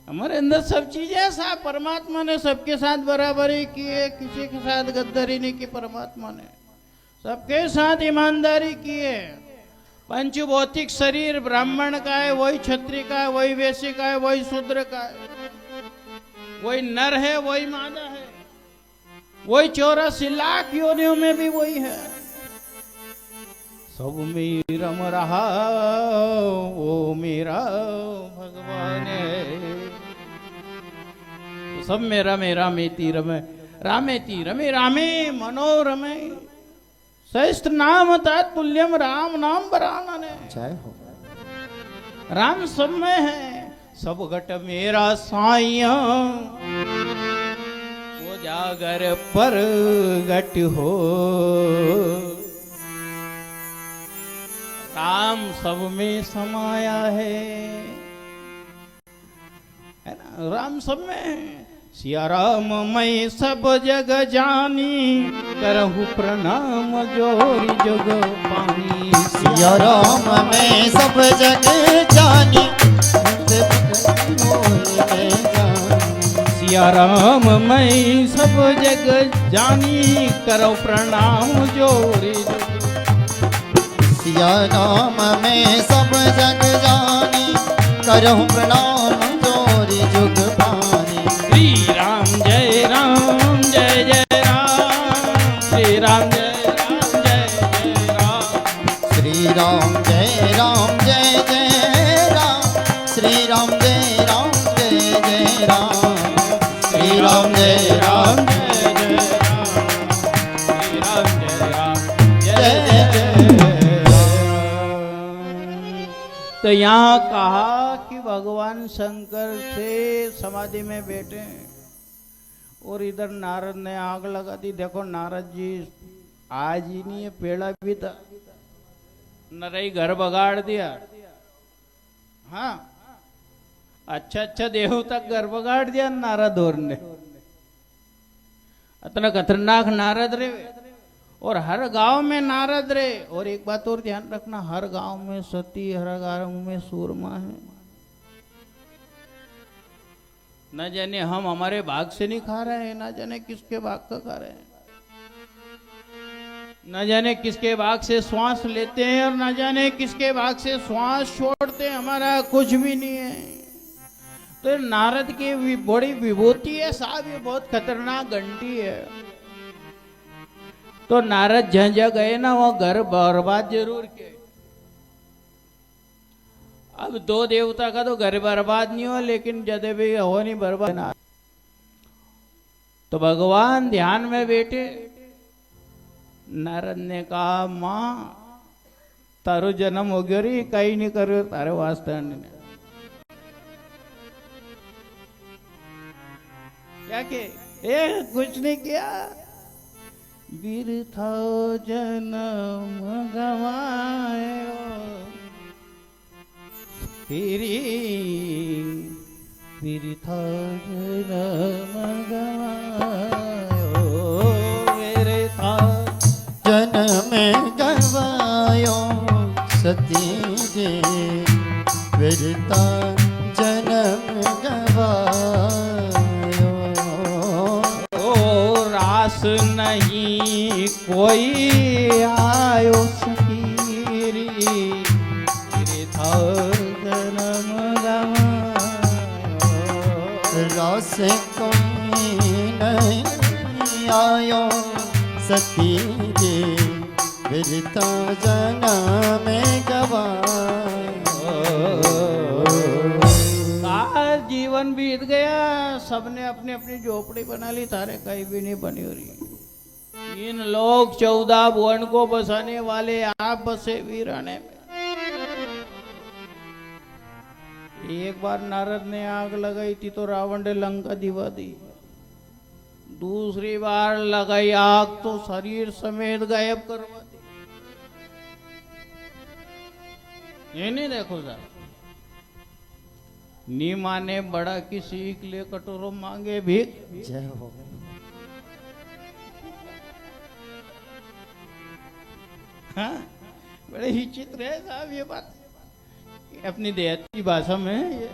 हमारे अंदर सब चीजें साफ। परमात्मा ने सबके साथ बराबरी की है, किसी के साथ गद्दारी नहीं की। परमात्मा ने सबके साथ ईमानदारी की है। पंचभौतिक शरीर ब्राह्मण का है, वही क्षत्रिय का है, वही वैश्य का है, वही शूद्र का है, वही नर है, वही मादा है, वही 84 लाख योनियों में भी वही है। सब में रम रहा वो मेरा भगवान है। तो सब मेरा मेरा मेती रमे रामेती रमे रामे मनोरमे सहस्त्र नाम तत्तुल्यम राम नाम बरानने। जय हो। राम सब में है, सब घट मेरा साइया वो जागर पर घट हो। राम सब में समाया है ना, राम सब में है। सिया राम मैं सब जग जानी, करहु प्रणाम जोरी जग पानी। सिया राम मैं सब जग जानी, सिया राम मैं सब जग जानी, करहु प्रणाम जोरी जग। सिया राम मैं सब जग जानी, करहु प्रणाम जोरी जुग पानी। श्री राम जय राम जय जय राम, श्री राम जय राम जय जय राम। श्री राम जय राम जय जय राम, श्री राम जय राम जय जय राम, श्री राम जय राम जय जय राम, श्री राम जय राम जय जय राम। तो यहाँ कहा कि भगवान शंकर से समाधि में बैठे और इधर नारद ने आग लगा दी। देखो नारद जी आज ही नहीं है, पेड़ा भी था, नरई घर बगाड़ दिया। हाँ अच्छा अच्छा देव तक घर बगाड़ दिया नारद और ने। इतना खतरनाक नारद रे, और हर गांव में नारद रे। और एक बात और ध्यान रखना, हर गांव में सती, हर गांव में सूरमा है। न जाने हम हमारे भाग से नहीं खा रहे हैं, न जाने किसके भाग का खा रहे हैं, न जाने किसके भाग से श्वास लेते हैं और न जाने किसके भाग से श्वास छोड़ते हैं। हमारा कुछ भी नहीं है। तो नारद की बड़ी विभूति है साहब, ये बहुत खतरनाक घंटी है। तो नारद जहाँ गए ना वो घर बर्बाद जरूर के। अब दो देवता का तो घर बर्बाद नहीं हो, लेकिन जदे भी हो नहीं बर्बाद ना। तो भगवान ध्यान में बैठे। नारद ने कहा मां तारो जन्म हो गयो री, कहीं नहीं करो तारे वास्ते ने। क्या के कुछ नहीं किया, बिरथा जन्म गवायो तेरी, बिरथा जन्म गवायो मेरे था जन्म गवायो सती जे, बिरथा जन्म गवायो। ओ रास नहीं कोई आयो सकीरी, बिरथा जन्म गवायो। रास कोई नहीं आयो सती जे, बिरथा जन्म गवायो। जीवन बीत गया, सबने अपनी अपनी झोपड़ी बना ली, तारे कहीं भी नहीं बनी हो रही। इन लोग 14 भुवन को बसाने वाले आप बसे वीराने में। एक बार नारद ने आग लगाई थी तो रावण ने लंका दिवा दी। दूसरी बार लगाई आग तो शरीर समेत गायब करवा दी। ये नहीं देखो साहब, नी माने बड़ा की सीख ले कटोरो मांगे भीख। जय हो। हाँ बड़े ही चित्र है साहब ये बात, अपनी देहाती भाषा में ये।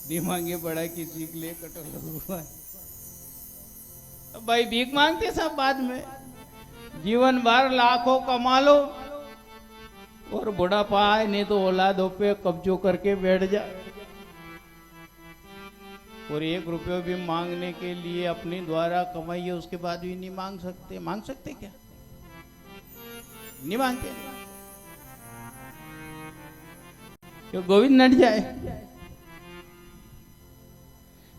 दिमागे बड़ा किसी के लिए कटोरा हुआ है। अब भाई भीख मांगते सब बाद में, जीवन भर लाखों कमा लो और बुढ़ापा आए नहीं तो औलादों पे कब्जों करके बैठ जाए, और 1 रुपया भी मांगने के लिए अपनी द्वारा कमाई है उसके बाद भी नहीं मांग सकते। मांग सकते क्या? नहीं मांगते, क्यों? गोविंद नट जाए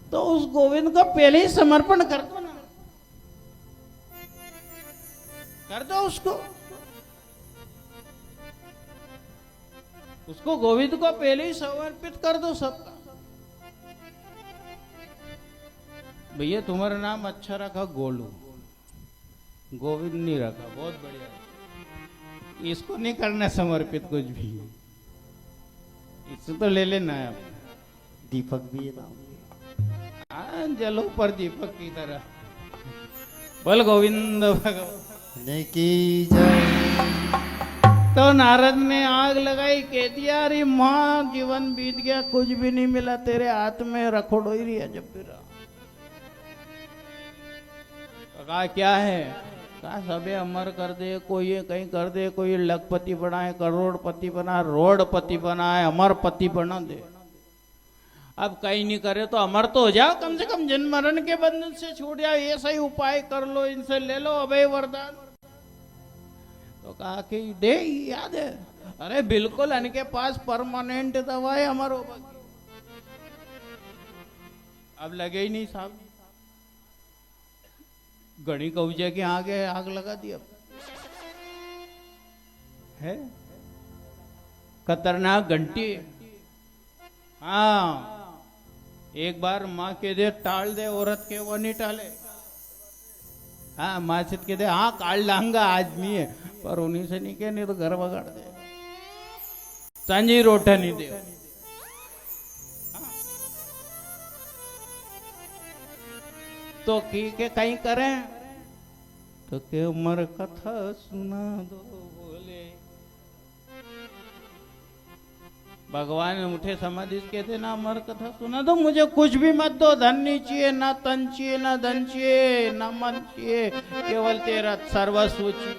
तो उस गोविंद को पहले ही समर्पण कर दो ना, कर दो उसको गोविंद को पहले ही समर्पित कर दो सबका। भैया तुम्हारा नाम अच्छा रखा गोलू, गोविंद नहीं रखा, बहुत बढ़िया। इसको नहीं करना समर्पित कुछ भी, इससे तो ले लेना है आप। दीपक भी है नाम। हाँ, जलो पर दीपक की तरह। बोल गोविंद भगवान की जय। तो नारद ने आग लगाई, कह दिया अरे माँ जीवन बीत गया, कुछ भी नहीं मिला, तेरे हाथ में रखोड़ो ही रही है जब भी रहा। कहा क्या है? कहा सबे अमर कर दे, कोई ये कहीं कर दे, कोई लखपति बनाए, करोड़पति बनाए, रोडपति बनाए, अमरपति बना दे। अब कहीं नहीं करे तो अमर तो हो जाओ, कम से कम जन्म मरण के बंधन से छूट जाओ, ऐसा ही उपाय कर लो, इनसे ले लो अभय वरदान। तो कहा कि दे, याद है? अरे बिल्कुल, इनके पास परमानेंट दवा है अमर हो। अब लगे ही नहीं साहब, गणी कौजे के आगे आग लगा दी। अब है खतरनाक घंटी। हाँ, एक बार माँ के दे टाल दे औरत के, वो नहीं टाले। हाँ, माँ से के दे हाँ काल लांगा आदमी है, पर उन्हीं से नहीं के, नहीं तो घर बगाड़ दे, सांझी रोटा नहीं दे। तो की के कहीं करें तो के उमर कथा सुना दो बोले। भगवान उठे समाधि कहते ना अमर कथा सुना दो, मुझे कुछ भी मत दो, धन नहीं चाहिए, ना तन चाहिए, ना धन चाहिए, ना मन चाहिए, केवल तेरा सर्वस्व चाहिए।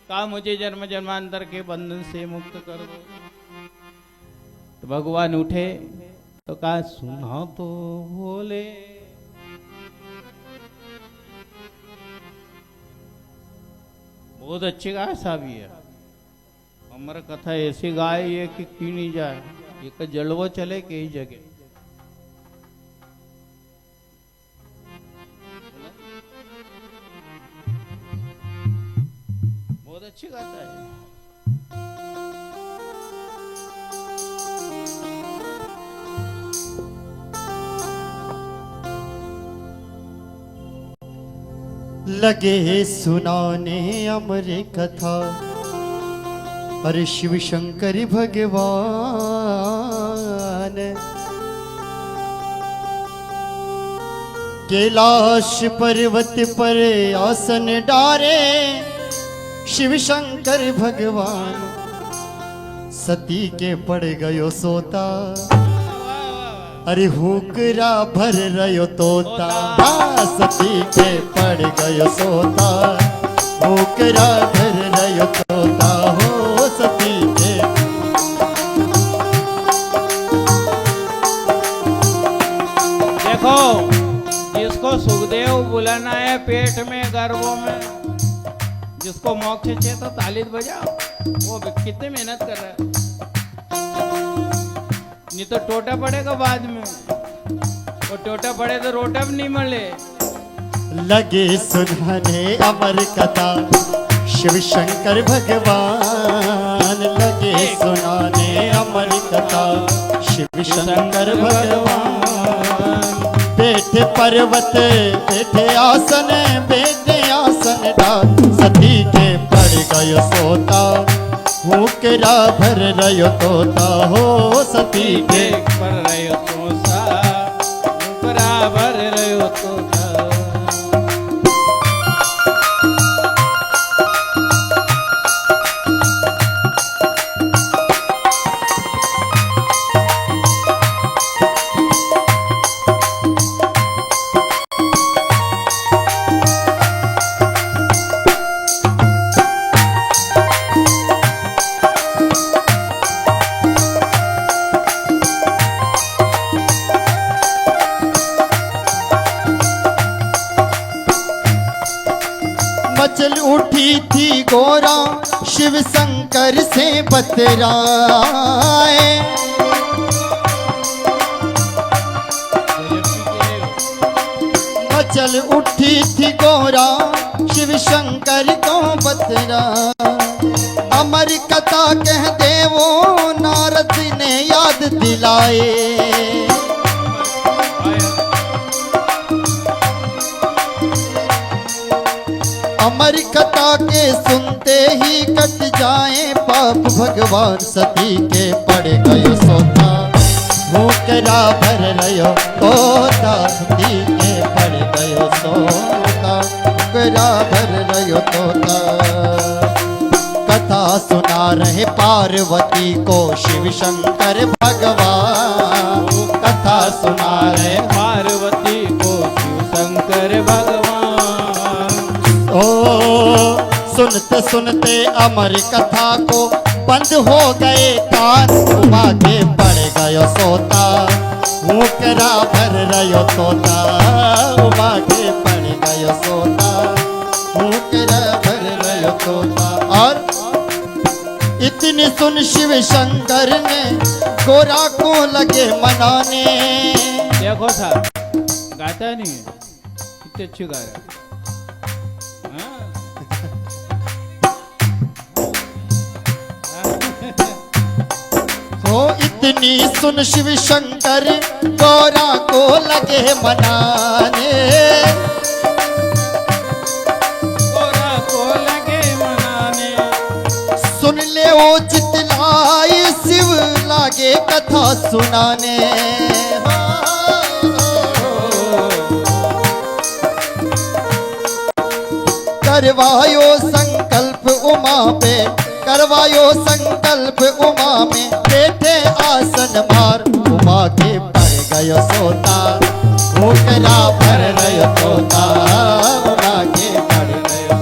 कहा मुझे जन्म जन्मांतर के बंधन से मुक्त कर दो। तो भगवान उठे तो कहा सुना तो बोले। बहुत अच्छी गाय साहब है, अमर कथा ऐसी गाय है कि की नहीं जाए, एक जलवो चले कई जगह। बहुत अच्छी गाता है। लगे सुनाने अमर कथा, अरे शिव शंकर भगवान कैलाश पर्वत पर आसन डारे। शिव शंकर भगवान सती के पड़ गयो सोता, अरे हुकरा भर रयो तोता। सती के पड़ गयो सोता, हुकरा भर रयो तोता। हो सती के देखो, जिसको सुखदेव बुलाना है पेट में गर्भों में, जिसको मोक्ष चाहिए तो तालीद बजाओ। वो कितनी मेहनत कर रहा है, नहीं तो टोटा पड़ेगा बाद में, और टोटा पड़े तो रोटा भी नहीं मिले। लगे सुनाने अमर कथा, शिव शंकर भगवान लगे सुनाने अमर कथा। शिव शंकर भगवान बैठे पर्वत बैठे आसन, बैठे आसन डाल। सती के पड़ गयो सोता, हुकरा भर रयो तोता। हो सती के पर रहो तोता, बराबर रहो तोता। गोरा शिव शंकर से बतराए। मचल उठी थी गोरा शिव शंकर को बतराए। अमर कथा कह देवो नारद ने याद दिलाए। अमर कथा के सुनते ही कट जाए पाप। भगवान सती के पड़ गयो सोता। भूकरा भर रयो तोता। सती के पड़ गयो सोता। भूकरा भर रयो तोता। कथा सुना रहे पार्वती को शिव शंकर भगवान। कथा सुना रहे पार्वती को शिव शंकर भगवान। ओ सुनते सुनते अमर कथा को बंद हो गए कान। उमा के पड़ गयो सोता। मुकरा भर रयो तोता। उमा के पड़ गयो सोता। मुकरा भर रयो तोता। और इतनी सुन शिव शंकर ने गोरा को लगे मनाने। देखो साहब गाता नहीं है, कितने अच्छी गा रहा है। हो इतनी सुन शिव शंकर गोरा को लगे मनाने। गोरा को लगे मनाने। सुन ले ओ जितलाई शिव लागे कथा सुनाने। करवायो संकल्प उमा पे। करवायो संकल्प उमा में। बैठे आसन मार। उमा के पड़ गयो सोता। मुकरा भर रयो तोता। उमा के पड़ गयो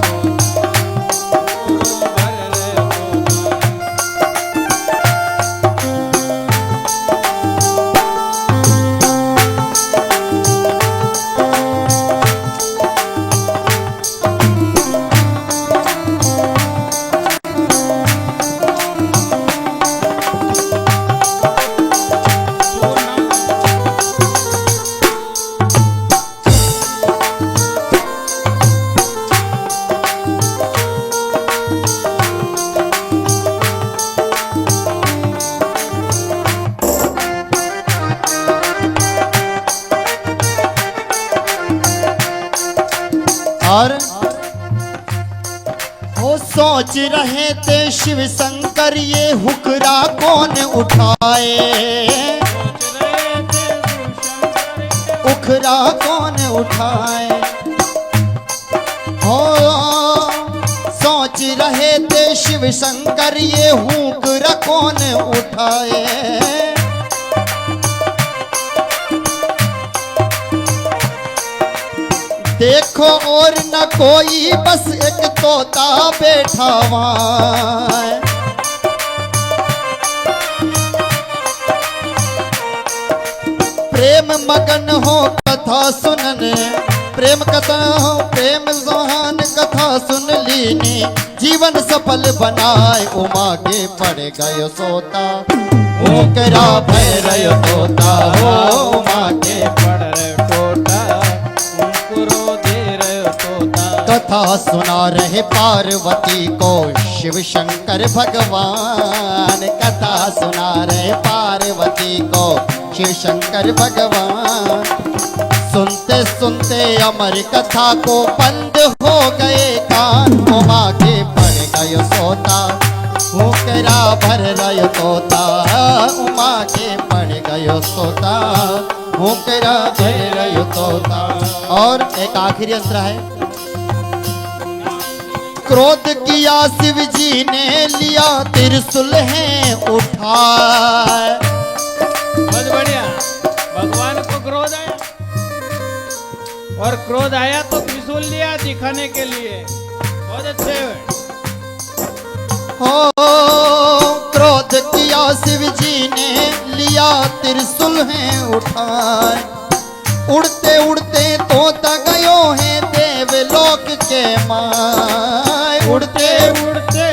और वो सोच रहे थे शिव शंकर ये हुक्रा कौन उठाए। उखरा कौन उठाए। हो सोच रहे थे शिव शंकर ये हुक्रा कौन उठाए। देखो और न कोई बस एक तोता बैठा वहाँ। प्रेम मगन हो कथा सुनने। प्रेम कथा हो प्रेम सुहान कथा सुन लीनी। जीवन सफल बनाए। उमा के पड़ गयो सोता। मुकरा भर रयो तोता। हो उमा के पड़ रहे टोटा। मुकुरो दे रहे तोता। कथा सुना रहे पार्वती को शिव शंकर भगवान। कथा सुना रहे पार्वती को शिव शंकर भगवान। सुनते सुनते अमर कथा को बंद हो गए कान। उमा के पड़ गयो सोता। मुकरा भर रयो तोता। उमा के पड़ गयो सोता। मुकरा भर रयो तोता। और एक आखिरी अंतरा है। क्रोध किया शिव जी ने लिया त्रिशूल है उठाए। बहुत बढ़िया। भगवान को क्रोध आया और क्रोध आया तो त्रिशूल लिया दिखाने के लिए। बहुत अच्छे हो क्रोध किया शिव जी ने लिया त्रिशूल है उठाए। उड़ते उड़ते तोता गयो है देवलोक के माय। उड़ते उड़ते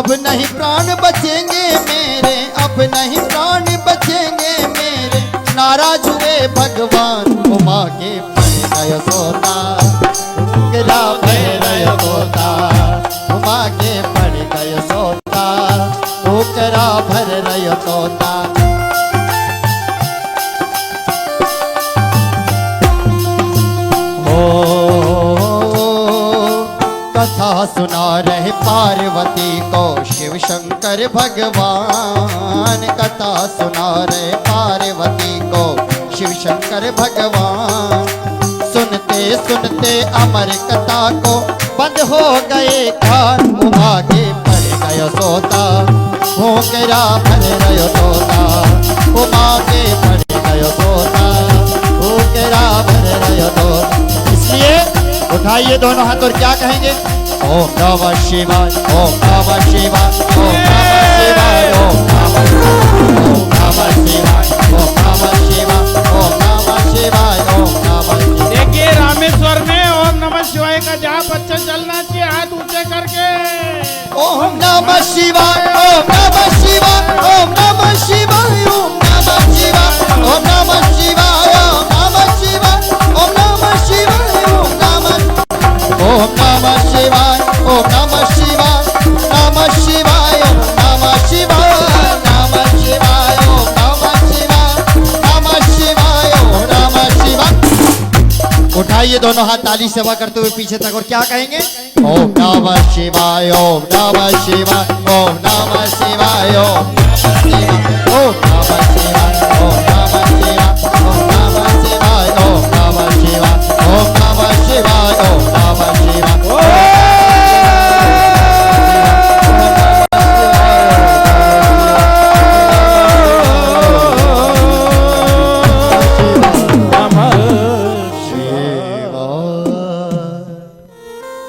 अब नहीं प्राण बचेंगे मेरे, अब नहीं प्राण बचेंगे मेरे, नाराज हुए भगवान उमा के पड़ गयो सोता, उकरा भैरय सोता, उमा के पड़ गयो सोता, उकरा भैरय सोता। कथा सुना रहे पार्वती को शिव शंकर भगवान, कथा सुना रहे पार्वती को शिव शंकर भगवान। सुनते सुनते अमर कथा को बंद हो गए कान, उमा के पड़ गयो सोता, भोकरा भर रयो सोता, उमा के पड़ गयो सोता, भोकरा भर रयो सोता। इसलिए उठाइए दोनों हाथ और क्या कहेंगे? ओम नमः शिवाय, ओम नमः शिवाय, ओम नमः शिवाय, ओम नमः शिवाय, ओम नमः शिवाय, ओम नमः शिवाय, ओम नमः शिवाय। देखिए रामेश्वर में ओम नमः शिवाय का जाप अच्छा चलना चाहिए, हाथ ऊंचे करके। ओम नमः शिवाय, ओम नमः शिवाय, ओम नमः शिवाय, ओम नमः शिवाय, ओम नमः शिवाय, ओम नमः शिवाय, ओम नमः शिवाय, ओम नमः शिवाय, ओम नमः शिवाय, नमः शिवाय, ओम नमः शिवाय, नमः शिवाय, ओम नमः शिवाय, नमः शिवाय, ओम नमः शिवाय। उठाइए दोनों हाथ ताली सेवा करते हुए पीछे तक और क्या कहेंगे? ओम नमः शिवाय, ओम नमः शिवाय, ओम नमः शिवाय, ओम नमः शिवाय, ओम नमः शिवाय, ओम नमः शिवाय, ओम नमः शिवाय, ओम नमः शिवाय, ओम नमः शिवाय, ओम नमः शिवाय।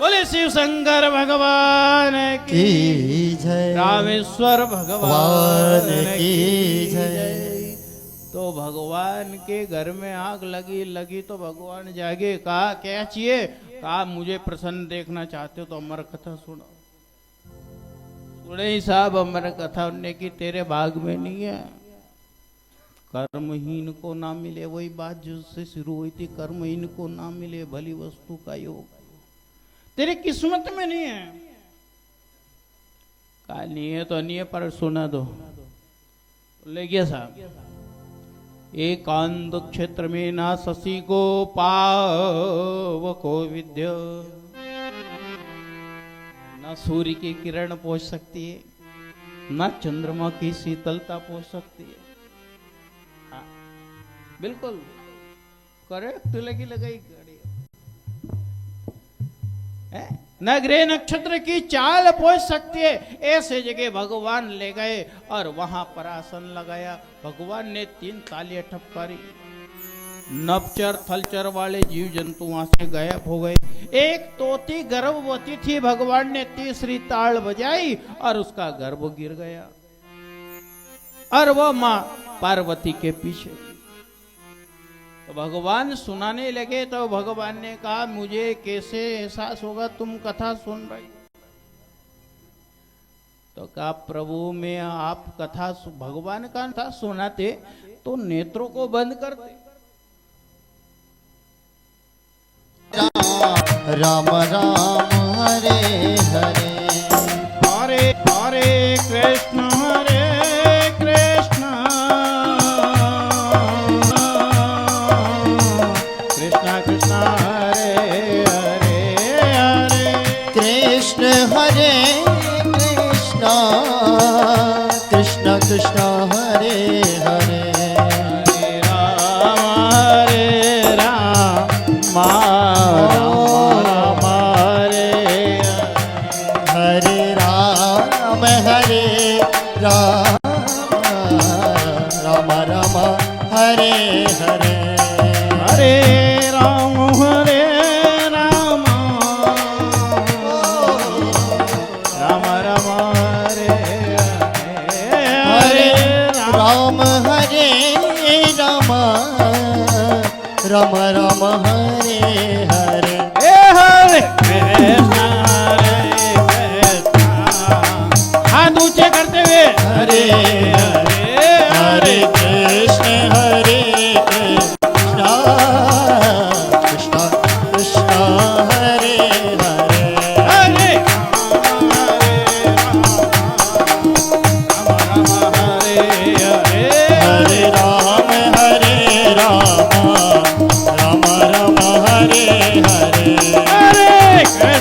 बोले शिव शंकर भगवान की जय, रामेश्वर भगवान भगवान की की जय। जय। तो भगवान के घर में आग लगी लगी तो भगवान जागे, कहा क्या चाहिए? कहा मुझे प्रसन्न देखना चाहते हो तो अमर कथा सुनो। सुने ही साहब अमर कथा उनने की तेरे भाग में नहीं है। कर्महीन को ना मिले, वही बात जिससे शुरू हुई थी, कर्महीन को ना मिले भली वस्तु का योग, तेरी किस्मत में नहीं है। कहा नहीं है तो नहीं है, पर सुना दो। ले गया साहब, एकांत क्षेत्र में ना शशि को पाव को विद्य, ना सूर्य की किरण पहुंच सकती है, ना चंद्रमा की शीतलता पहुंच सकती है। हाँ, बिल्कुल करेक्ट लगी लगाई गाड़ी। न ग्रह नक्षत्र की चाल पहुंच सकती है, ऐसे जगह भगवान ले गए और वहां पर आसन लगाया। भगवान ने 3 तालियां ठपकारी, नवचर थलचर वाले जीव जंतु वहां से गायब हो गए। एक तोती गर्भवती थी, भगवान ने तीसरी ताल बजाई और उसका गर्भ गिर गया और वह मां पार्वती के पीछे। तो भगवान सुनाने लगे तो भगवान ने कहा मुझे कैसे एहसास होगा तुम कथा सुन रही? तो कहा प्रभु में आप कथा भगवान का कथा सुनाते तो नेत्रों को बंद करते। राम राम हरे हरे, हरे हरे कृष्ण हरे कृष्ण, कृष्ण कृष्ण हरे हरे, कृष्ण हरे कृष्ण, कृष्ण कृष्ण हरे हरे, हरे राम राम राम राम हरे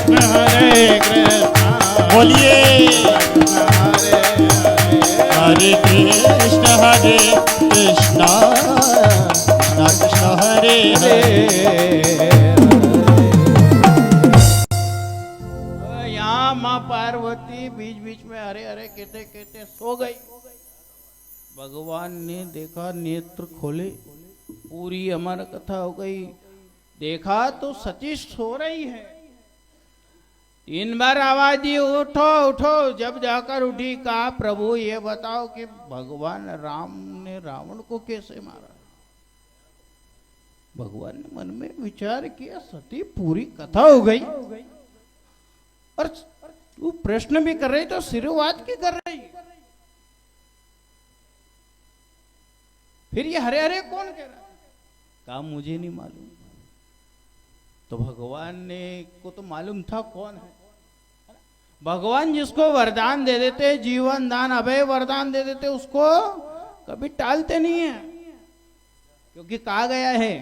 हरे कृष्ण बोलिए हरे हरे कृष्ण कृष्ण हरे हरे। यहाँ माँ पार्वती बीच बीच में हरे हरे कहते कहते सो गई। भगवान ने देखा, नेत्र खोले, पूरी अमर कथा हो गई। देखा तो सती सो रही है। 3 बार आवाज दी, उठो उठो। जब जाकर उठी, कहा प्रभु ये बताओ कि भगवान राम ने रावण को कैसे मारा। भगवान ने मन में विचार किया, सती पूरी कथा हो गई और तू प्रश्न भी कर रही तो शुरुआत की कर रही। फिर ये हरे हरे कौन कह रहा? कहा मुझे नहीं मालूम। तो भगवान ने को तो मालूम था कौन है। भगवान जिसको वरदान दे देते, जीवन दान अभय वरदान दे देते, उसको कभी टालते नहीं है। क्योंकि कहा गया है